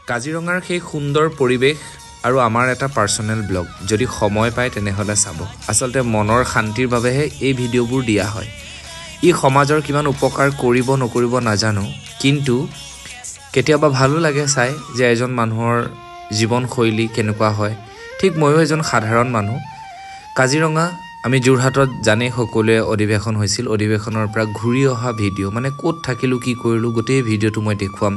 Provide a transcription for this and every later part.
কাজিৰঙাৰ সেই সুন্দৰ পৰিৱেশ আৰু আমাৰ এটা পাৰ্সোনেল ব্লগ যদি সময় পায় তেনেহলে চাব আসলতে মনৰ শান্তিৰ বাবেহে এই ভিডিঅ'বোৰ দিয়া হয় ই সমাজৰ কিমান উপকাৰ কৰিব নকৰিব নাজানো কিন্তু কেতিয়াবা ভালো লাগে চাই যে এজন মানুহৰ জীৱন শৈলী কেনেকুৱা হয় ঠিক ময়ো এজন সাধাৰণ মানুহ কাজিৰঙা আমি যোৰহাটত জানে সকলোৱে অধিৱেশন হৈছিল অধিৱেশনৰ পৰা ঘূৰি অহা ভিডিঅ' মানে ক'ত থাকিলো কি কৰিলো গোটেই ভিডিঅ'টো মই দেখুৱাম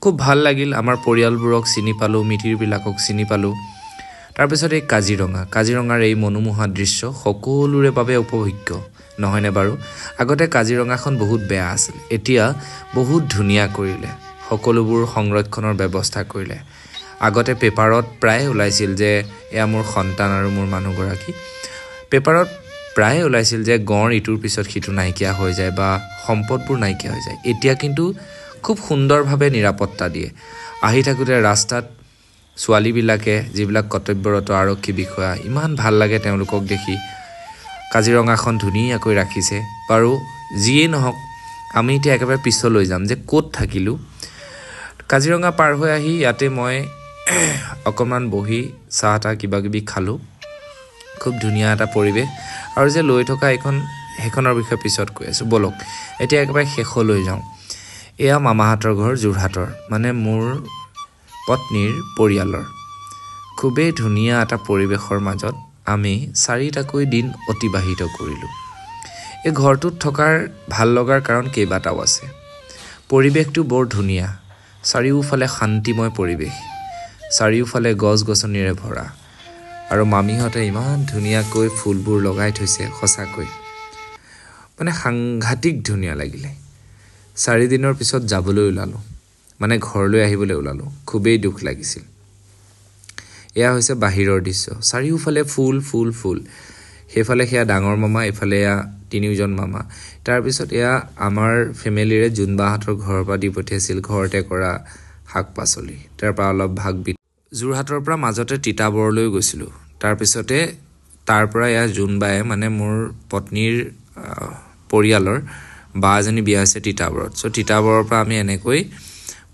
খুব ভাল লাগিল আমাৰ পৰিয়ালবোৰক চিনি পালো মিতিৰবিলাকক চিনি পালো তাৰ পিছত এই কাজিৰঙাৰ এই মনোমোহা দৃশ্য সকলোৰে বাবে উপভোগ্য নহয়নে বাৰু আগতে কাজিৰঙাখন বহুত বেয়া আছিল এতিয়া বহুত ধুনীয়া কৰিলে সকলোবোৰ সংৰক্ষণৰ ব্যৱস্থা কৰিলে আগতে পেপাৰত প্ৰায় ওলাইছিল যে এয়া মোৰ সন্তান আৰু মোৰ মানুহগৰাকী পেপাৰত প্ৰায় ওলাইছিল যে গড় ইটোৰ পিছত সিটো নাইকিয়া হৈ যায় বা সম্পদবোৰ নাইকিয়া হৈ যায় এতিয়া কিন্তু খুব সুন্দৰভাৱে নিৰাপত্তা দিয়ে আহি থাকোতে ৰাস্তাত ছোৱালীবিলাকে যিবিলাক কৰ্তব্যৰত আৰক্ষী বিষয়া ইমান ভাল লাগে তেওঁলোকক দেখি কাজিৰঙাখন ধুনীয়াকৈ ৰাখিছে বাৰু যিয়ে নহওক আমি এতিয়া একেবাৰে পিছলৈ যাম যে ক'ত থাকিলো কাজিৰঙা পাৰ হৈ আহি ইয়াতে মই অকমান বহি চাহটা কিবাকিবি খালো খুব ধুনীয়া এটা পৰিৱেশ আৰু যে লৈ থকা সেইখনৰ বিষয়ে পিছত কৈ আছো বলক এতিয়া একেবাৰে শেষলৈ যাওঁ এয়া মামাহাতৰ ঘৰ যোৰহাটৰ মানে মোৰ পত্নীৰ পৰিয়ালৰ খুবেই ধুনীয়া এটা পৰিৱেশৰ মাজত আমি 4টাকৈ দিন অতিবাহিত কৰিলো এই ঘৰটোত থকাৰ ভাল লগাৰ কাৰণ কেইবাটাও আছে পৰিৱেশটো বৰ ধুনীয়া চাৰিওফালে শান্তিময় পৰিৱেশ চাৰিওফালে গছ-গছনিৰে ভৰা আৰু মামীহঁতে ইমান ধুনীয়াকৈ ফুলবোৰ লগাই থৈছে সঁচাকৈ মানে সাংঘাতিক ধুনীয়া লাগিলে 4 দিনৰ পিছত যাবলৈ ওলালো মানে ঘৰলৈ আহিবলৈ ওলালো খুবেই দুখ লাগিছিল এয়া হৈছে বাহিৰৰ দৃশ্য চাৰিওফালে ফুল সেইফালে সেয়া ডাঙৰ মামা এইফালে এয়া তিনিওজন মামা তাৰ পিছত এয়া আমাৰ ফেমিলিৰে জুনবাহঁতৰ ঘৰৰ পৰা দি পঠিয়াছিল ঘৰতে কৰা শাক-পাচলি তাৰ পৰা অলপ ভাগ যোৰহাটৰ পৰা মাজতে তিতাবৰলৈ গৈছিলো তাৰ পিছতে তাৰ পৰা এয়া জুনবায়ে মানে মোৰ পত্নীৰ পৰিয়ালৰ বা এজনী বিয়া হৈছে তিতাবৰত সো তিতাবৰৰ পৰা আমি এনেকৈ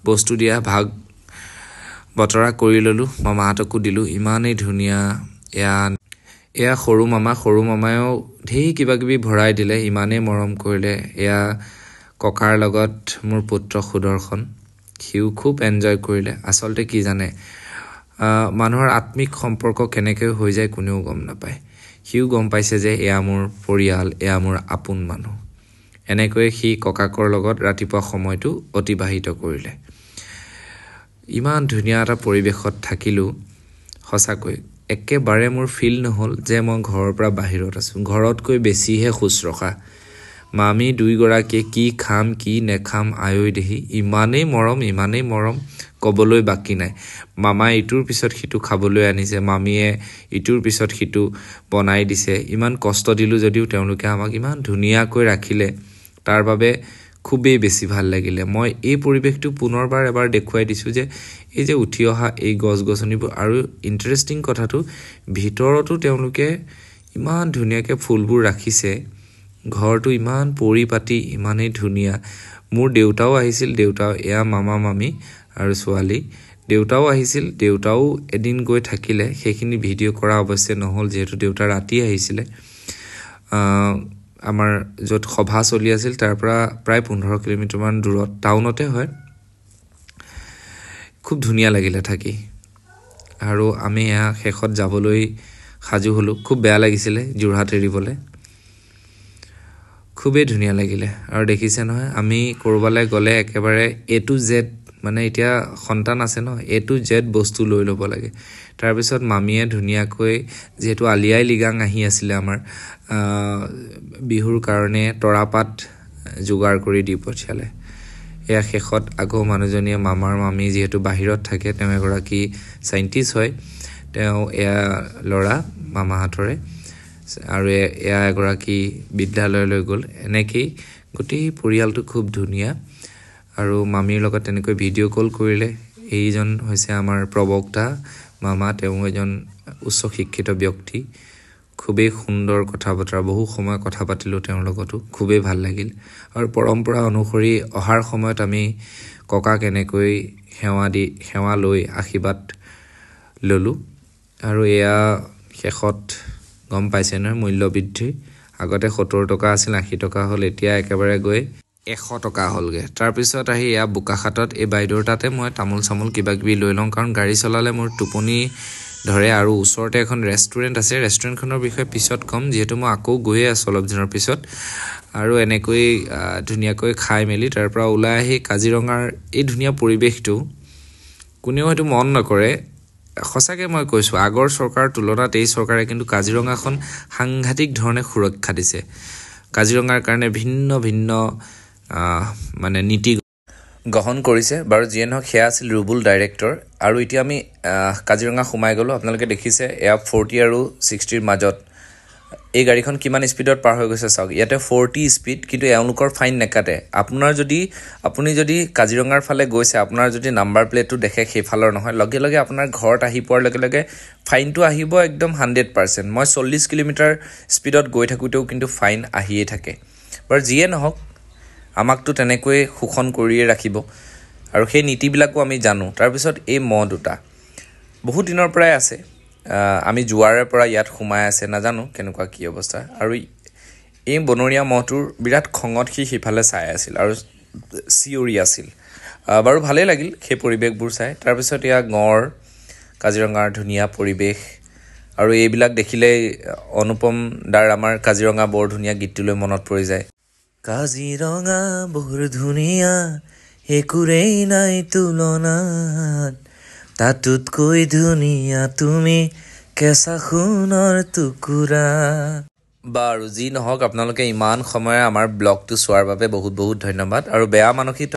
বস্তু দিয়া ভাগ বতৰা কৰি ললো মামাহঁতকো দিলো ইমানেই ধুনীয়া এয়া সৰু মামায়েও ঢেৰ কিবাকিবি ভৰাই দিলে ইমানেই মৰম কৰিলে এয়া ককাৰ লগত মোৰ পুত্ৰ সুদৰ্শন সিও খুব এনজয় কৰিলে আচলতে কি জানে মানুহৰ আত্মিক সম্পৰ্ক কেনেকৈ হৈ যায় কোনেও গম নাপায় সিও গম পাইছে যে এয়া মোৰ পৰিয়াল এয়া মোৰ আপোন মানুহ এনেকৈ সি ককাকৰ লগত ৰাতিপুৱা সময়টো অতিবাহিত কৰিলে ইমান ধুনীয়া এটা পৰিৱেশত থাকিলো সঁচাকৈ একেবাৰে মোৰ ফিল নহল যে মই ঘৰৰ পৰা বাহিৰত আছো ঘৰতকৈ বেছিহে খুচ ৰখা মামী দুইগৰাকীয়ে কি খাম কি নেখাম আয়ৈ দেহি ইমানেই মৰম কবলৈ বাকি নাই মামাই ইটোৰ পিছত সিটো খাবলৈ আনিছে মামীয়ে ইটোৰ পিছত সিটো বনাই দিছে ইমান কষ্ট দিলো যদিও তেওঁলোকে আমাক ইমান ধুনীয়াকৈ ৰাখিলে তাৰ বাবে খুবেই বেছি ভাল লাগিলে মই এই পৰিৱেশটো পুনৰবাৰ এবাৰ দেখুৱাই দিছো যে এই যে উঠি অহা এই গছ-গছনিবোৰ আৰু ইন্টাৰেষ্টিং কথাটো ভিতৰতো তেওঁলোকে ইমান ধুনীয়াকৈ ফুলবোৰ ৰাখিছে ঘৰটো ইমান পৰিপাটি ইমানেই ধুনীয়া মোৰ দেউতাও আহিছিল দেউতাও এয়া মামা মামী আৰু ছোৱালী দেউতাও আহিছিল দেউতাও এদিন গৈ থাকিলে সেইখিনি ভিডিঅ' কৰা অৱশ্যে নহল যেহেতু দেউতা ৰাতি আহিছিলে আমাৰ য'ত সভা চলি আছিল তাৰ পৰা প্ৰায় 15 কিলোমিটাৰ মান দূৰত টাউনতে হয় খুব ধুনীয়া লাগিলে থাকি আৰু আমি এয়া শেষত যাবলৈ সাজু হলো খুব বেয়া লাগিছিলে যোৰহাট এৰিবলৈ খুবেই ধুনীয়া লাগিলে আৰু দেখিছে নহয় আমি কৰবালৈ গলে একেবাৰে A to Z মানে এতিয়া সন্তান আছে ন A to Z বস্তু লৈ ল'ব লাগে তাৰ পিছত মামীয়ে ধুনীয়াকৈ যেহেতু আলিয়াই লিগাং আহি আছিল আমাৰ বিহুৰ কাৰণে তৰাপাত যোগাৰ কৰি দি পঠিয়ালে এয়া শেষত আকৌ মানুহজনীয়ে মামাৰ মামী যেহেতু বাহিৰত থাকে তেওঁ এগৰাকী সাইন্টিষ্ট হয় তেওঁ এয়া ল'ৰা মামাহাতৰে আৰু এয়া এগৰাকী বিদ্যালয়লৈ গ'ল এনেকৈ গোটেই পৰিয়ালটো খুব ধুনীয়া আৰু মামীৰ লগত তেনেকৈ ভিডিঅ' কল কৰিলে এইজন হৈছে আমাৰ প্ৰবক্তা মামা তেওঁ এজন উচ্চ শিক্ষিত ব্যক্তি খুবেই সুন্দৰ কথা বতৰা বহু সময় কথা পাতিলো তেওঁৰ লগতো খুবেই ভাল লাগিল আৰু পৰম্পৰা অনুসৰি অহাৰ সময়ত আমি ককাক এনেকৈ সেৱা লৈ আশীৰ্বাদ ল'লোঁ আৰু এয়া শেষত গম পাইছে নহয় মূল্য বৃদ্ধি আগতে 70 টকা আছিল 80 টকা হ'ল এতিয়া একেবাৰে গৈ 100 টকা হ'লগে তাৰপিছত আহি এয়া বোকাখাতত এই বাইদেউৰ তাতে মই তামোল চামোল কিবা কিবি লৈ লওঁ কাৰণ গাড়ী চলালে মোৰ টোপনি ধৰে আৰু ওচৰতে এখন ৰেষ্টুৰেণ্ট আছে ৰেষ্টুৰেণ্টখনৰ বিষয়ে পিছত ক'ম যিহেতু মই আকৌ গৈয়ে আছোঁ অলপ দিনৰ পিছত আৰু এনেকৈ ধুনীয়াকৈ খাই মেলি তাৰ পৰা ওলাই আহি কাজিৰঙাৰ এই ধুনীয়া পৰিৱেশটো কোনেও হয়তো মন নকৰে সঁচাকৈ মই কৈছোঁ আগৰ চৰকাৰৰ তুলনাত এই চৰকাৰে কিন্তু কাজিৰঙাখন সাংঘাতিক ধৰণে সুৰক্ষা দিছে কাজিৰঙাৰ কাৰণে ভিন্ন ভিন্ন মানে নীতি গ্ৰহণ কৰিছে বাৰু যিয়ে নহওক সেয়া আছিল ৰুবুল ডাইৰেক্টৰ আৰু এতিয়া আমি কাজিৰঙা সোমাই গ'লোঁ আপোনালোকে দেখিছে এয়া 40 আৰু 60ৰ মাজত এই গাড়ীখন কিমান স্পীডত পাৰ হৈ গৈছে চাওক ইয়াতে 40 স্পীড কিন্তু এওঁলোকৰ ফাইন নেকাটে আপুনি যদি কাজিৰঙাৰ ফালে গৈছে আপোনাৰ যদি নাম্বাৰ প্লেটটো দেখে সেইফালৰ নহয় লগে লগে আপোনাৰ ঘৰত আহি পোৱাৰ লগে লগে ফাইনটো আহিব একদম 100% মই 40 কিলোমিটাৰ স্পীডত গৈ থাকোঁতেও কিন্তু ফাইন আহিয়ে থাকে বাৰু যিয়ে নহওক আমাকতো তেনেকৈ শোষণ কৰিয়ে ৰাখিব আৰু সেই নীতিবিলাকো আমি জানো তাৰপিছত এই মহ দুটা বহুত দিনৰ পৰাই আছে আমি যোৱাৰে পৰা ইয়াত সোমাই আছে নাজানো কেনেকুৱা কি অৱস্থা আৰু এই বনৰীয়া মহটোৰ বিৰাট খঙত সি সিফালে চাই আছিল আৰু চিঞৰি আছিল বাৰু ভালেই লাগিল সেই পৰিৱেশবোৰ চাই তাৰপিছত এয়া গঁড় কাজিৰঙাৰ ধুনীয়া পৰিৱেশ আৰু এইবিলাক দেখিলেই অনুপম দাৰ আমাৰ কাজিৰঙা বৰ ধুনীয়া গীতটোলৈ মনত পৰি যায় কাজিৰঙা বৰ ধুনীয়া একোৰেই নাই তুলনাত তাতোতকৈ ধুনীয়া তুমি কেঁচা সোণৰ টুকুৰা বাৰু যি নহওক আপোনালোকে ইমান সময় আমাৰ ব্লগটো চোৱাৰ বাবে বহুত বহুত ধন্যবাদ আৰু বেয়া মানসিকতা